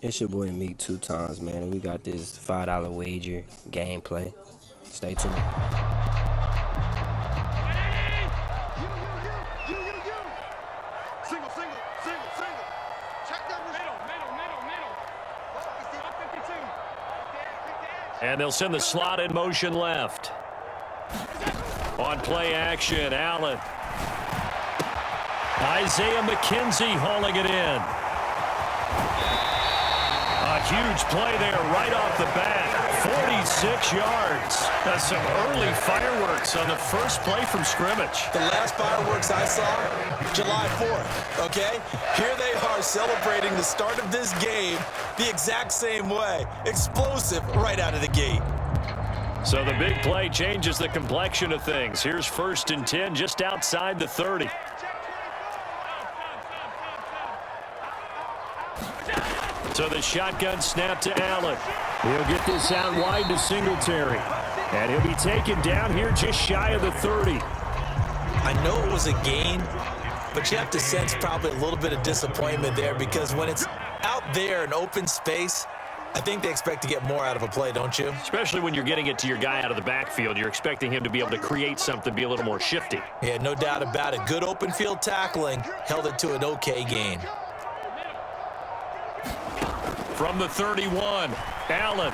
It's your boy Meek 2 times, man, and we got this $5 wager gameplay. Stay tuned. Single. Check that middle. And they'll send the slot in motion left. On play action, Allen. Isaiah McKenzie hauling it in. A huge play there right off the bat. 46 yards. That's some early fireworks on the first play from scrimmage. The last fireworks I saw, July 4th, okay? Here they are celebrating the start of this game the exact same way. Explosive right out of the gate. So the big play changes the complexion of things. Here's 1st and 10 just outside the 30. So the shotgun snap to Allen. He'll get this out wide to Singletary. And he'll be taken down here just shy of the 30. I know it was a gain, but you have to sense probably a little bit of disappointment there because when it's out there in open space, I think they expect to get more out of a play, don't you? Especially when you're getting it to your guy out of the backfield. You're expecting him to be able to create something, be a little more shifty. Yeah, no doubt about it. Good open field tackling held it to an okay gain. From the 31, Allen.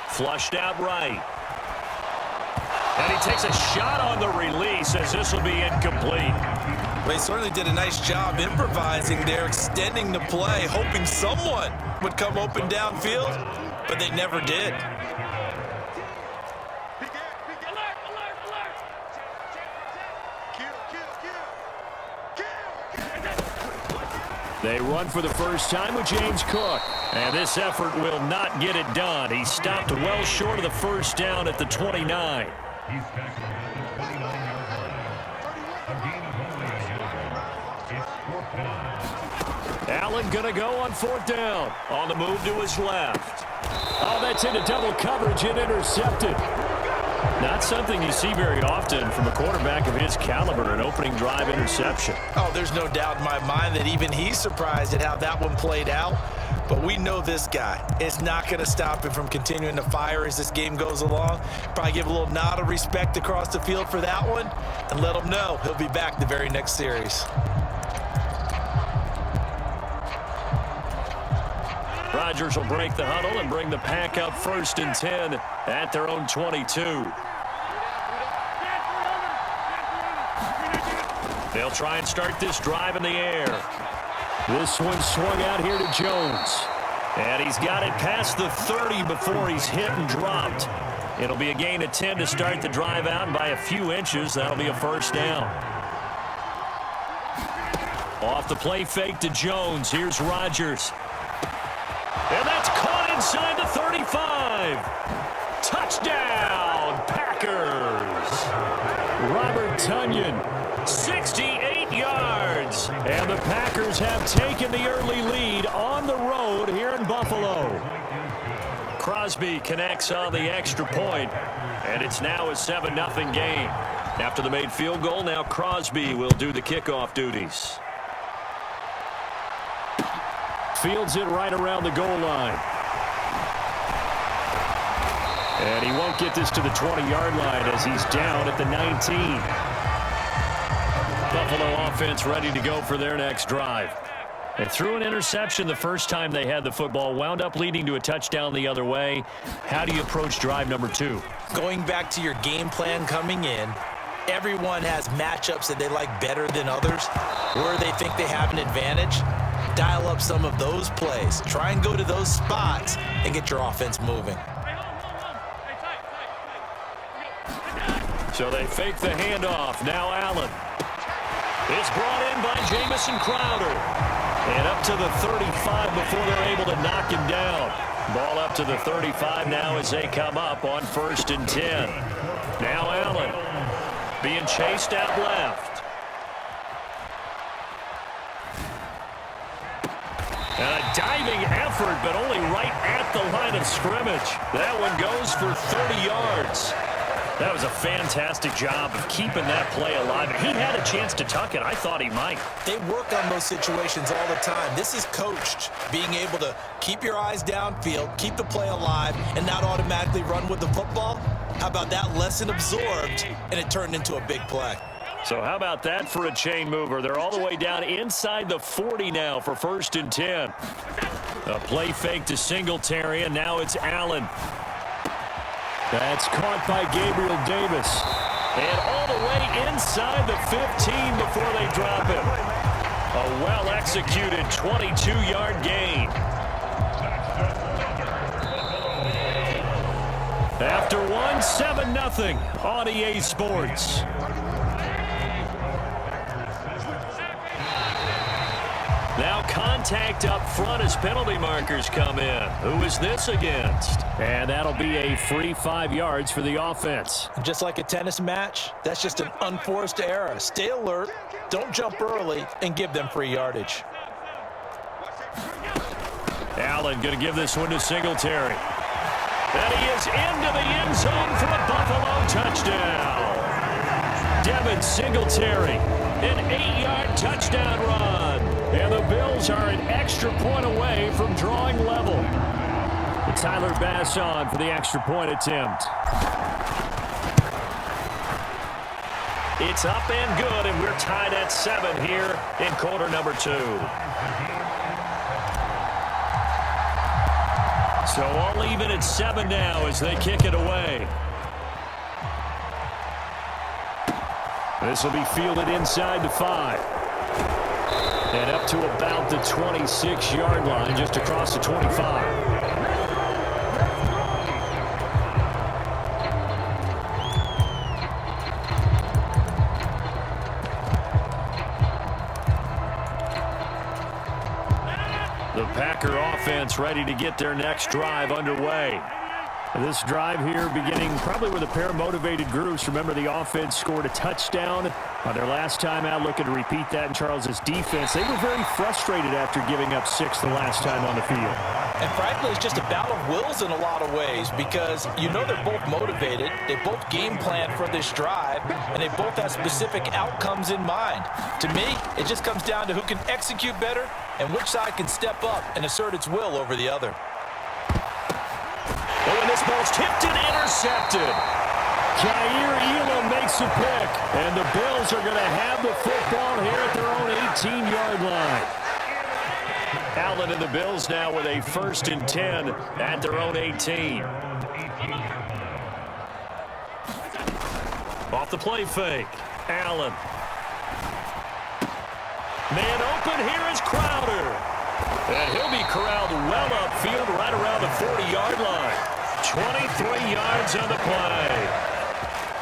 Flushed out right. And he takes a shot on the release as this will be incomplete. Well, he certainly did a nice job improvising there, extending the play, hoping someone would come open downfield, but they never did. They run for the first time with James Cook. And this effort will not get it done. He stopped well short of the first down at the 29. He's tackled at the 29-yard line. A gain of only 11. It's 4th down. Allen going to go on 4th down. On the move to his left. Oh, that's into double coverage and intercepted. Not something you see very often from a quarterback of his caliber, an opening drive interception. Oh, there's no doubt in my mind that even he's surprised at how that one played out. But we know this guy is not going to stop him from continuing to fire as this game goes along. Probably give a little nod of respect across the field for that one and let him know he'll be back the very next series. Rodgers will break the huddle and bring the pack up 1st and 10 at their own 22. They'll try and start this drive in the air. This one swung out here to Jones. And he's got it past the 30 before he's hit and dropped. It'll be a gain of 10 to start the drive out, and by a few inches, that'll be a 1st down. Off the play fake to Jones. Here's Rodgers. And that's caught inside the 35. Touchdown, Packers. Robert Tonyan, 68 yards. And the Packers have taken the early lead on the road here in Buffalo. Crosby connects on the extra point, and it's now a 7-0 game. After the made field goal, now Crosby will do the kickoff duties. Fields it right around the goal line. And he won't get this to the 20-yard line as he's down at the 19. Buffalo offense ready to go for their next drive. They threw an interception the first time they had the football, wound up leading to a touchdown the other way. How do you approach drive number 2? Going back to your game plan coming in, everyone has matchups that they like better than others, where they think they have an advantage. Dial up some of those plays. Try and go to those spots and get your offense moving. So they fake the handoff. Now Allen. It's brought in by Jamison Crowder. And up to the 35 before they're able to knock him down. Ball up to the 35 now as they come up on 1st and 10. Now Allen being chased out left. And a diving effort, but only right at the line of scrimmage. That one goes for 30 yards. That was a fantastic job of keeping that play alive. He had a chance to tuck it. I thought he might. They work on those situations all the time. This is coached, being able to keep your eyes downfield, keep the play alive, and not automatically run with the football. How about that lesson absorbed, and it turned into a big play? So how about that for a chain mover? They're all the way down inside the 40 now for 1st and 10. A play fake to Singletary, and now it's Allen. That's caught by Gabriel Davis. And all the way inside the 15 before they drop him. A well-executed 22-yard gain. After one, 7-0 on EA Sports. Now contact up front as penalty markers come in. Who is this against? And that'll be a free 5 yards for the offense. Just like a tennis match, that's just an unforced error. Stay alert, don't jump early, and give them free yardage. Allen going to give this one to Singletary. And he is into the end zone for a Buffalo touchdown. Devin Singletary, an 8-yard touchdown run. And the Bills are an extra point away from drawing level. Tyler Bass on for the extra point attempt. It's up and good, and we're tied at 7 here in quarter number 2. So all even at 7 now as they kick it away. This will be fielded inside the 5. And up to about the 26-yard line, just across the 25. The Packer offense ready to get their next drive underway. This drive here beginning probably with a pair of motivated groups. Remember, the offense scored a touchdown on their last time out, looking to repeat that in Charles's defense. They were very frustrated after giving up 6 the last time on the field. And frankly, it's just a battle of wills in a lot of ways because you know they're both motivated. They both game plan for this drive, and they both have specific outcomes in mind. To me, it just comes down to who can execute better and which side can step up and assert its will over the other. Oh, and this ball's tipped and intercepted. Jair Elam makes a pick, and the Bills are going to have the football here at their own 18-yard line. Allen and the Bills now with a 1st and 10 at their own 18. Off the play fake, Allen. Man open, here is Crowder. And he'll be corralled well upfield right around the 40-yard line. 23 yards on the play.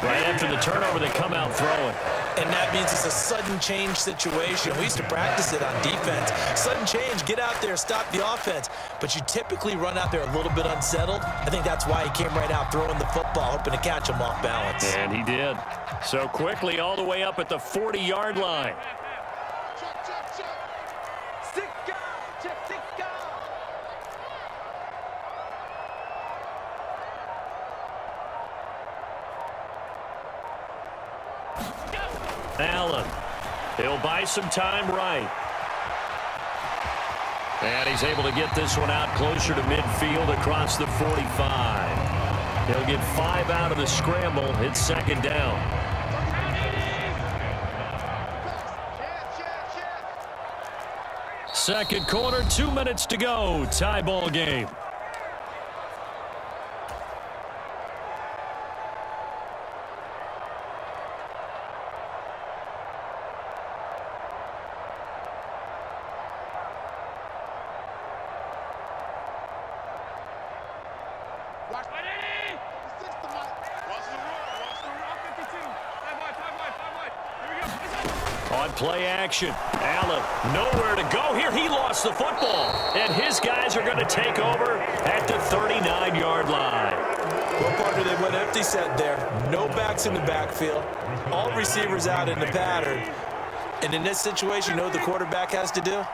Right after the turnover, they come out throwing. And that means it's a sudden change situation. We used to practice it on defense. Sudden change, get out there, stop the offense. But you typically run out there a little bit unsettled. I think that's why he came right out throwing the football, hoping to catch him off balance. And he did. So quickly all the way up at the 40-yard line. Allen, he'll buy some time right. And he's able to get this one out closer to midfield across the 45. He'll get 5 out of the scramble. It's 2nd down. Second quarter, 2 minutes to go. Tie ball game. On play action, Allen nowhere to go here. He lost the football, and his guys are going to take over at the 39-yard line. Well, partner, they went empty set there. No backs in the backfield. All receivers out in the pattern. And in this situation, you know what the quarterback has to do?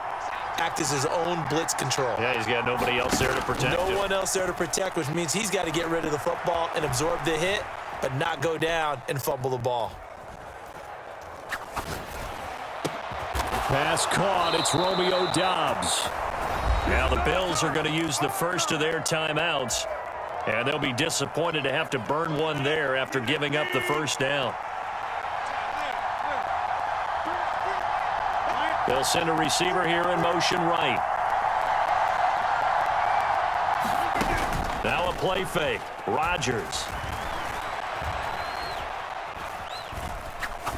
Act as his own blitz control. Yeah, he's got nobody else there to protect him. No one else there to protect, which means he's got to get rid of the football and absorb the hit. but not go down and fumble the ball. Pass caught. It's Romeo Doubs. Now the Bills are going to use the first of their timeouts, and they'll be disappointed to have to burn one there after giving up the first down. They'll send a receiver here in motion right. Now a play fake. Rodgers.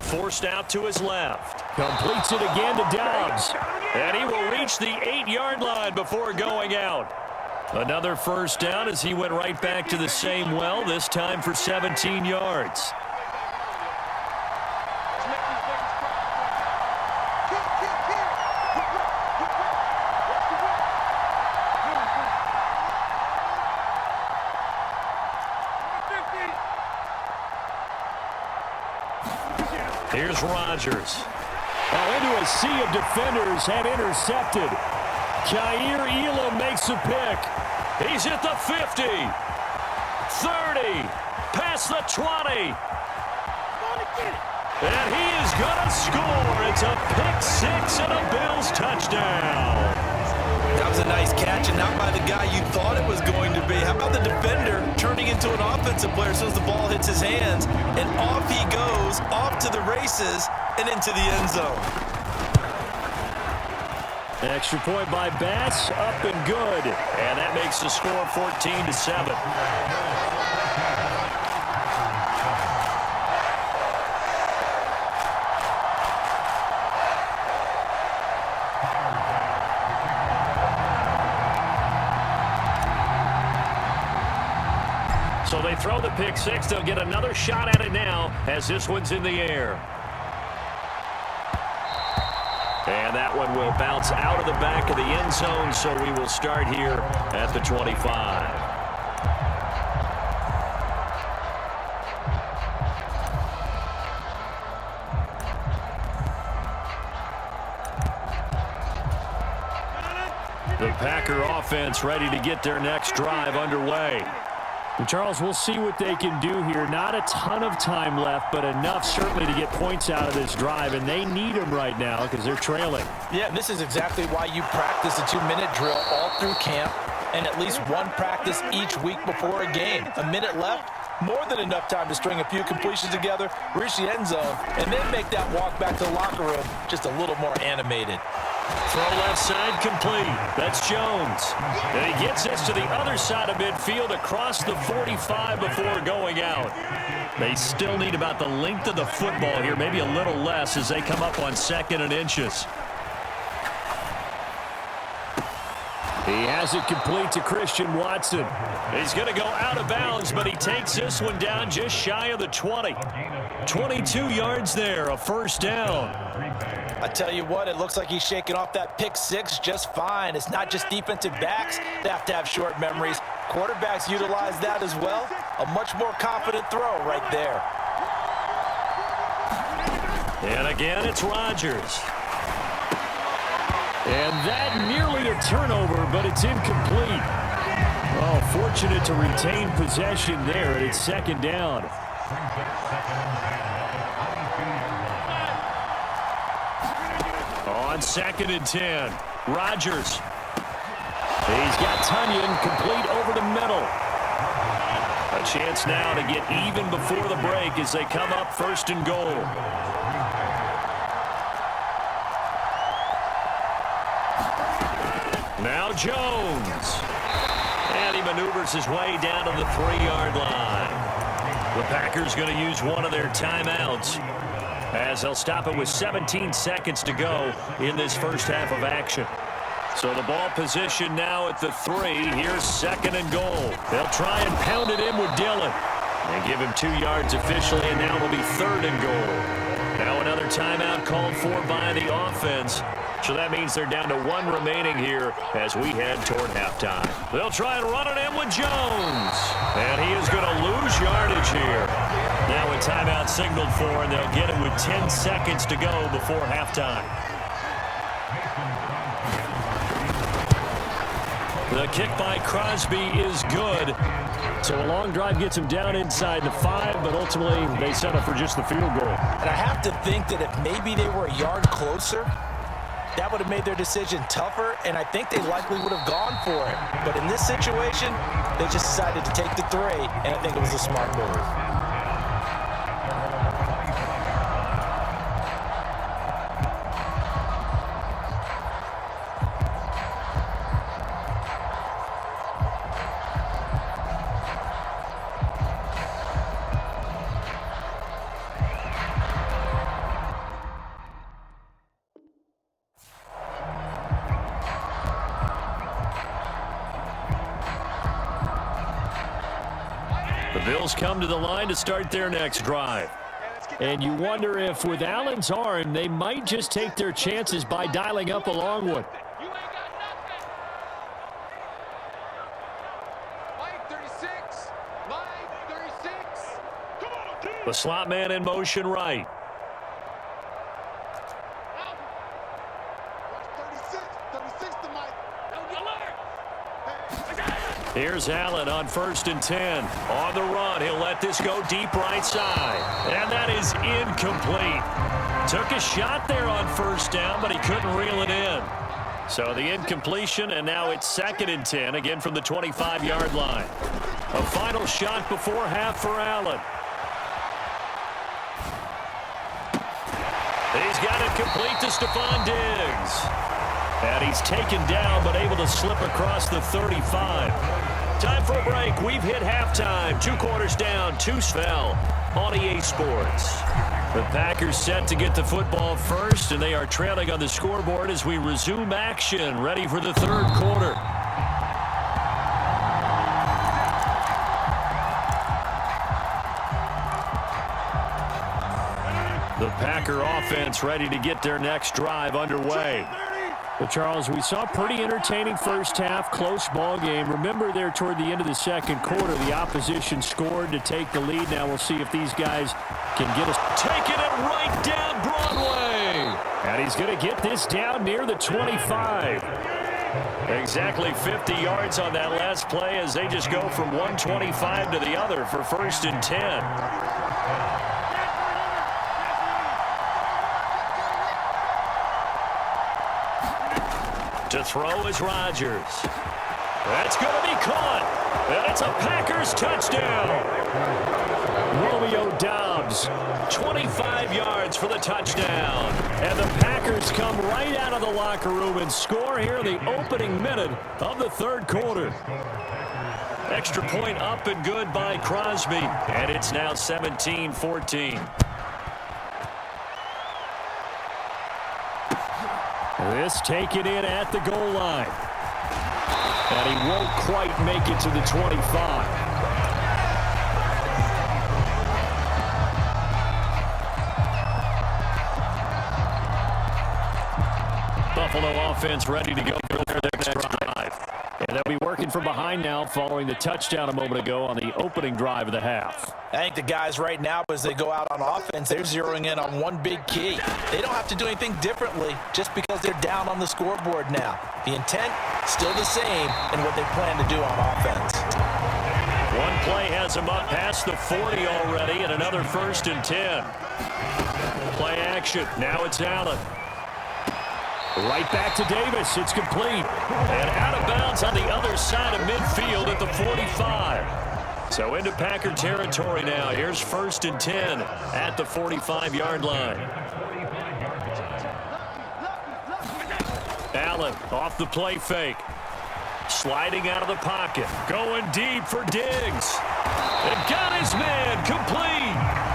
Forced out to his left. Completes it again to Doubs. And he will reach the 8-yard line before going out. Another first down as he went right back to the same well, this time for 17 yards. Here's Rodgers. Into a sea of defenders and intercepted. Kaiir Elam makes a pick. He's at the 50. 30. Past the 20. And he is going to score. It's a pick six and a Bills touchdown. That was a nice catch, and not by the guy you thought it was going to be. How about the defender turning into an offensive player as soon as the ball hits his hands, and off he goes, off to the races, and into the end zone. Extra point by Bass, up and good. And that makes the score 14-7. So they throw the pick six. They'll get another shot at it now as this one's in the air. And that one will bounce out of the back of the end zone, so we will start here at the 25. The Packer offense ready to get their next drive underway. And Charles, we'll see what they can do here. Not a ton of time left, but enough certainly to get points out of this drive, and they need them right now because they're trailing. Yeah, and this is exactly why you practice a 2-minute drill all through camp and at least one practice each week before a game. A minute left, more than enough time to string a few completions together, reach the end zone, and then make that walk back to the locker room just a little more animated. Throw left side complete. That's Jones. And he gets this to the other side of midfield across the 45 before going out. They still need about the length of the football here, maybe a little less as they come up on 2nd and inches. He has it complete to Christian Watson. He's going to go out of bounds, but he takes this one down just shy of the 20. 22 yards there, a first down. I tell you what, it looks like he's shaking off that pick six just fine. It's not just defensive backs that have to have short memories. Quarterbacks utilize that as well. A much more confident throw right there. And again, it's Rodgers. And that nearly a turnover, but it's incomplete. Oh, fortunate to retain possession there, and it's 2nd down. On 2nd and 10, Rodgers. He's got Tunyon complete over the middle. A chance now to get even before the break as they come up 1st and goal. Now Jones. And he maneuvers his way down to the 3-yard line. The Packers going to use one of their timeouts as they'll stop it with 17 seconds to go in this first half of action. So the ball position now at the 3. Here's 2nd and goal. They'll try and pound it in with Dillon. They give him 2 yards officially, and now it'll be 3rd and goal. Now another timeout called for by the offense. So that means they're down to 1 remaining here as we head toward halftime. They'll try and run it in with Jones. And he is going to lose yardage here. Now a timeout signaled for, and they'll get it with 10 seconds to go before halftime. The kick by Crosby is good. So a long drive gets him down inside the 5, but ultimately they settle for just the field goal. And I have to think that if maybe they were a yard closer, that would have made their decision tougher, and I think they likely would have gone for it. But in this situation, they just decided to take the 3, and I think it was a smart move. The Bills come to the line to start their next drive. And you wonder if with Allen's arm, they might just take their chances by dialing up a long one. The slot man in motion right. Here's Allen on 1st and 10. On the run, he'll let this go deep right side. And that is incomplete. Took a shot there on 1st down, but he couldn't reel it in. So the incompletion, and now it's 2nd and 10, again from the 25-yard line. A final shot before half for Allen. He's got it complete to Stephon Diggs. And he's taken down, but able to slip across the 35. Time for a break. We've hit halftime. 2 quarters down, 2 fell on EA Sports. The Packers set to get the football first, and they are trailing on the scoreboard as we resume action, ready for the 3rd quarter. The Packer offense ready to get their next drive underway. Well, Charles, we saw a pretty entertaining first half, close ball game. Remember there toward the end of the 2nd quarter, the opposition scored to take the lead. Now we'll see if these guys can get us. Taking it right down Broadway. And he's going to get this down near the 25. Exactly 50 yards on that last play as they just go from 125 to the other for 1st and 10. To throw is Rodgers. That's going to be caught. And it's a Packers touchdown. Romeo Doubs, 25 yards for the touchdown. And the Packers come right out of the locker room and score here in the opening minute of the 3rd quarter. Extra point up and good by Crosby. And it's now 17-14. This taken in at the goal line. And he won't quite make it to the 25. Buffalo offense ready to go for their next drive. And they'll be working from behind now following the touchdown a moment ago on the opening drive of the half. I think the guys right now, as they go out on offense, they're zeroing in on one big key. They don't have to do anything differently just because they're down on the scoreboard now. The intent, still the same in what they plan to do on offense. One play has them up past the 40 already, and another 1st and 10. Play action. Now it's Allen. Right back to Davis. It's complete. And out of bounds on the other side of midfield at the 45. So into Packer territory now. Here's 1st and 10 at the 45-yard line. Allen off the play fake. Sliding out of the pocket. Going deep for Diggs. And got his man complete.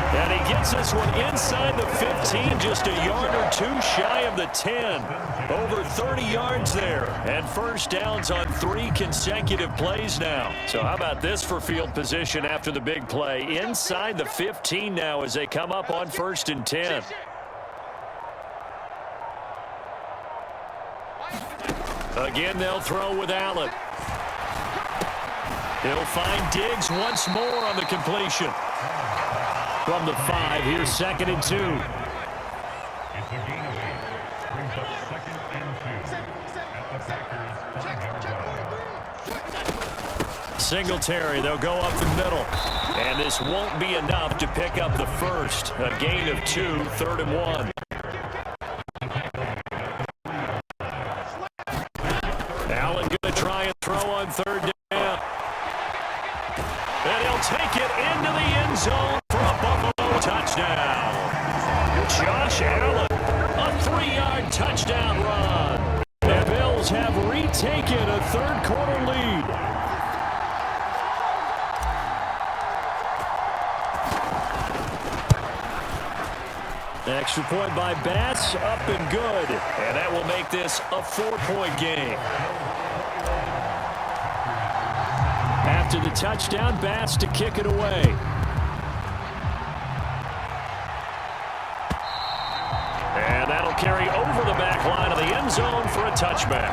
And he gets this one inside the 15, just a yard or 2 shy of the 10. Over 30 yards there. And 1st downs on 3 consecutive plays now. So how about this for field position after the big play? Inside the 15 now as they come up on 1st and 10. Again, they'll throw with Allen. He'll find Diggs once more on the completion. From the 5, here's 2nd and 2. It's a gain of 8. Brings up 2nd and 2 at the Packers 5-yard line. Singletary, they'll go up the middle. And this won't be enough to pick up the first. A gain of 2, 3rd and 1. Allen going to try and throw on 3rd down. And he'll take it into the end zone for a Buffalo touchdown. Josh Allen, a 3-yard touchdown run. The Bills have retaken a 3rd quarter lead. Extra point by Bass, up and good. And that will make this a 4-point game. After the touchdown, Bass to kick it away. And that'll carry over the back line of the end zone for a touchback.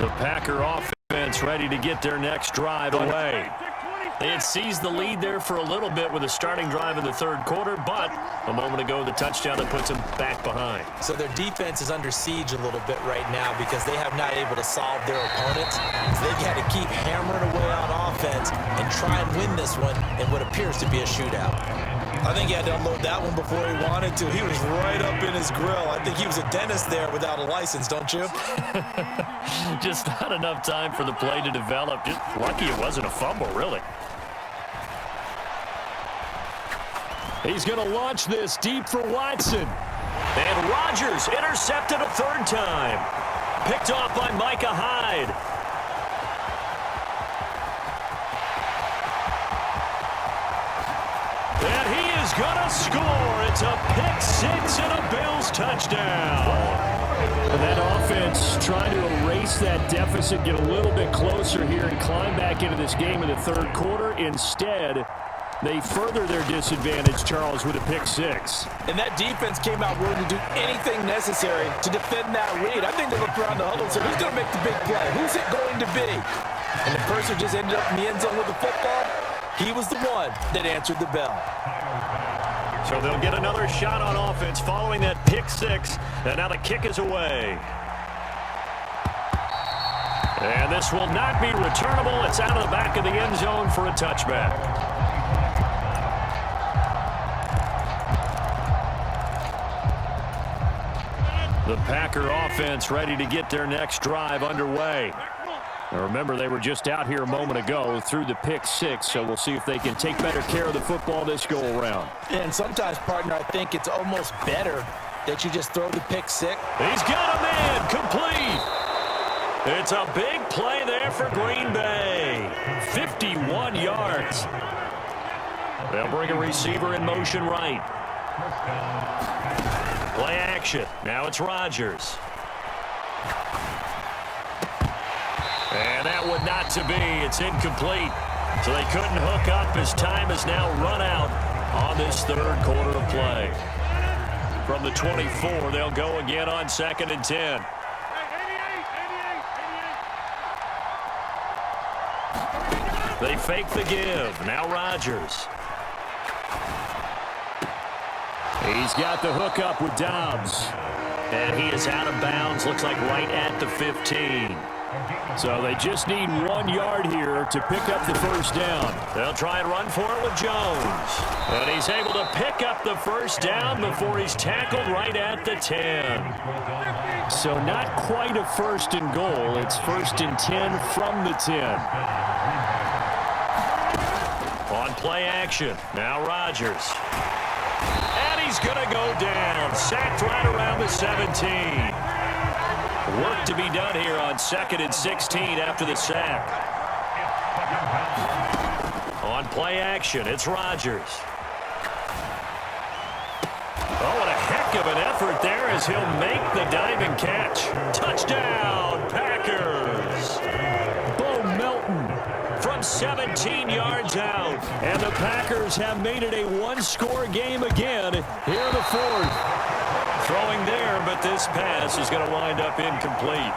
The Packer offense ready to get their next drive away. They had seized the lead there for a little bit with a starting drive in the 3rd quarter, but a moment ago, the touchdown that puts them back behind. So their defense is under siege a little bit right now because they have not able to solve their opponents. They've got to keep hammering away on offense and try and win this one in what appears to be a shootout. I think he had to unload that one before he wanted to. He was right up in his grill. I think he was a dentist there without a license, don't you? Just not enough time for the play to develop. Just lucky it wasn't a fumble, really. He's going to launch this deep for Watson. And Rodgers intercepted a 3rd time. Picked off by Micah Hyde. And he is going to score. It's a pick 6 and a Bills touchdown. And that offense trying to erase that deficit, get a little bit closer here and climb back into this game in the 3rd quarter. Instead, they further their disadvantage, Charles, with a pick 6. And that defense came out willing to do anything necessary to defend that lead. I think they looked around the huddle and said, who's going to make the big play? Who's it going to be? And the person who just ended up in the end zone with the football, he was the one that answered the bell. So they'll get another shot on offense following that pick 6. And now the kick is away. And this will not be returnable. It's out of the back of the end zone for a touchback. The Packer offense ready to get their next drive underway. Now remember, they were just out here a moment ago through the pick 6, so we'll see if they can take better care of the football this go-around. And sometimes, partner, I think it's almost better that you just throw the pick 6. He's got a man complete. It's a big play there for Green Bay. 51 yards. They'll bring a receiver in motion right. Play action. Now it's Rodgers. And that would not to be. It's incomplete. So they couldn't hook up as time has now run out on this 3rd quarter of play. From the 24, they'll go again on 2nd and 10. They fake the give. Now Rodgers. He's got the hook up with Dobbs. And he is out of bounds. Looks like right at the 15. So they just need 1 yard here to pick up the first down. They'll try and run for it with Jones. And he's able to pick up the first down before he's tackled right at the 10. So not quite a 1st and goal. It's 1st and 10 from the 10. On play action. Now Rodgers. And he's going to go down. Sacked right around the 17. Work to be done here on 2nd and 16 after the sack. On play action, it's Rodgers. Oh, what a heck of an effort there as he'll make the diving catch. Touchdown, Packers. Bo Melton from 17 yards out. And the Packers have made it a one-score game again here in the 4th. Throwing there, but this pass is going to wind up incomplete.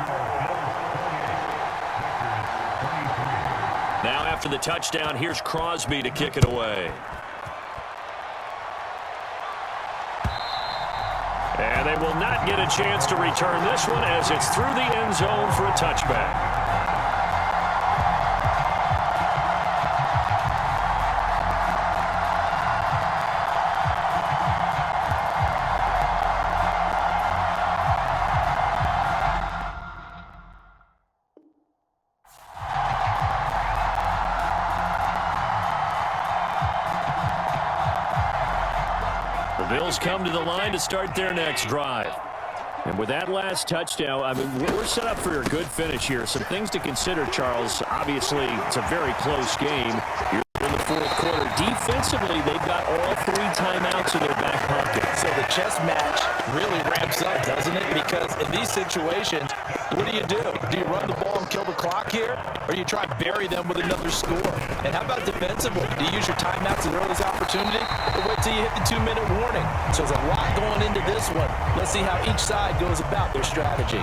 Now after the touchdown, here's Crosby to kick it away. And they will not get a chance to return this one as it's through the end zone for a touchback. The Bills come to the line to start their next drive. And with that last touchdown, I mean, we're set up for a good finish here. Some things to consider, Charles. Obviously, it's a very close game. You're in the fourth quarter. Defensively, they've got all 3 timeouts in their back pocket. So the chess match really ramps up, doesn't it? Because in these situations, what do? Do you run the ball and kill the clock here? Or you try to bury them with another score? And how about defensively? Do you use your timeouts at earliest opportunity? Or wait till you hit the 2-minute warning? So there's a lot going into this one. Let's see how each side goes about their strategy.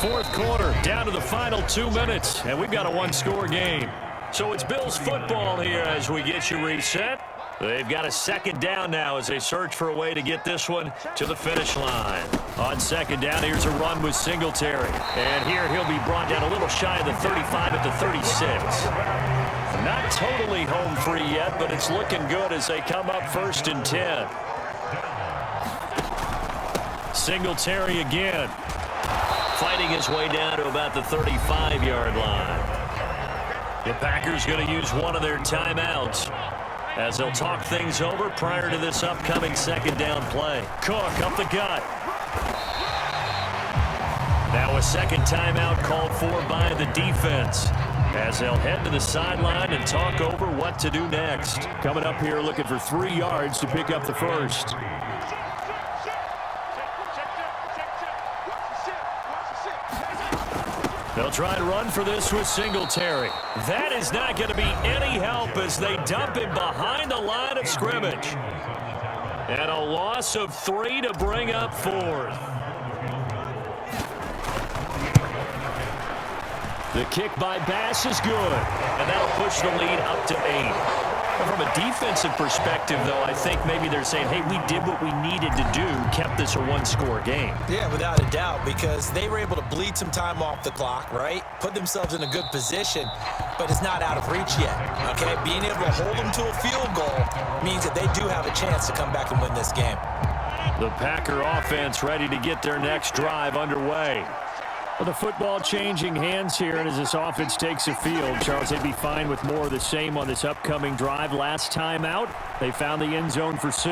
Fourth quarter, down to the final 2 minutes, and we've got a 1-score game. So it's Bills football here as we get you reset. They've got a second down now as they search for a way to get this one to the finish line. On second down, here's a run with Singletary. And here he'll be brought down a little shy of the 35 at the 36. Not totally home free yet, but it's looking good as they come up 1st and 10. Singletary again, fighting his way down to about the 35-yard line. The Packers going to use one of their timeouts as they'll talk things over prior to this upcoming second down play. Cook up the gut. Now a second timeout called for by the defense as they'll head to the sideline and talk over what to do next. Coming up here looking for 3 yards to pick up the first. They'll try and run for this with Singletary. That is not going to be any help as they dump him behind the line of scrimmage. And a loss of 3 to bring up 4th. The kick by Bass is good, and that'll push the lead up to 8. From a defensive perspective, though, I think maybe they're saying, hey, we did what we needed to do, kept this a 1-score game. Yeah, without a doubt, because they were able to bleed some time off the clock, right? Put themselves in a good position, but it's not out of reach yet, okay? Being able to hold them to a field goal means that they do have a chance to come back and win this game. The Packer offense ready to get their next drive underway. Well, the football changing hands here, and as this offense takes the field, Charles, they'd be fine with more of the same on this upcoming drive. Last time out, they found the end zone for 6.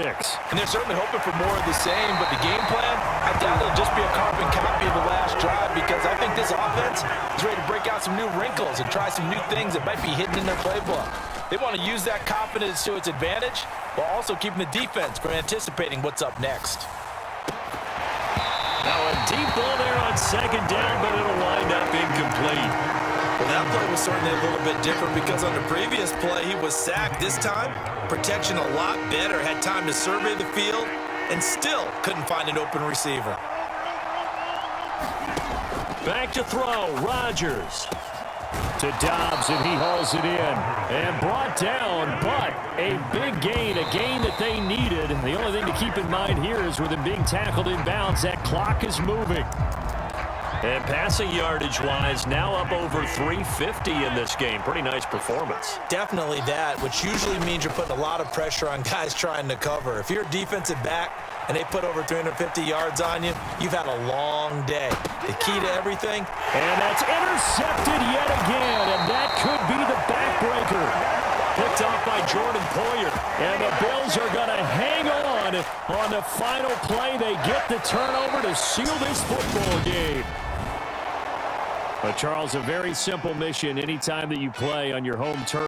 And they're certainly hoping for more of the same, but the game plan, I doubt it'll just be a carbon copy of the last drive because I think this offense is ready to break out some new wrinkles and try some new things that might be hidden in their playbook. They want to use that confidence to its advantage while also keeping the defense from anticipating what's up next. Now a deep ball there on second down, but it'll wind up incomplete. Well, that play was certainly a little bit different because on the previous play, he was sacked. This time, protection a lot better, had time to survey the field, and still couldn't find an open receiver. Back to throw, Rodgers. To Dobbs, and he hauls it in. And brought down, but a big gain, a gain that they needed. The only thing to keep in mind here is with him being tackled inbounds, that clock is moving. And passing yardage-wise, now up over 350 in this game. Pretty nice performance. Definitely that, which usually means you're putting a lot of pressure on guys trying to cover. If you're a defensive back and they put over 350 yards on you, you've had a long day. The key to everything. And that's intercepted yet again, and that could be the backbreaker. Picked off by Jordan Poyer. And the Bills are going to hang on the final play. They get the turnover to seal this football game. But, Charles, a very simple mission anytime that you play on your home turf.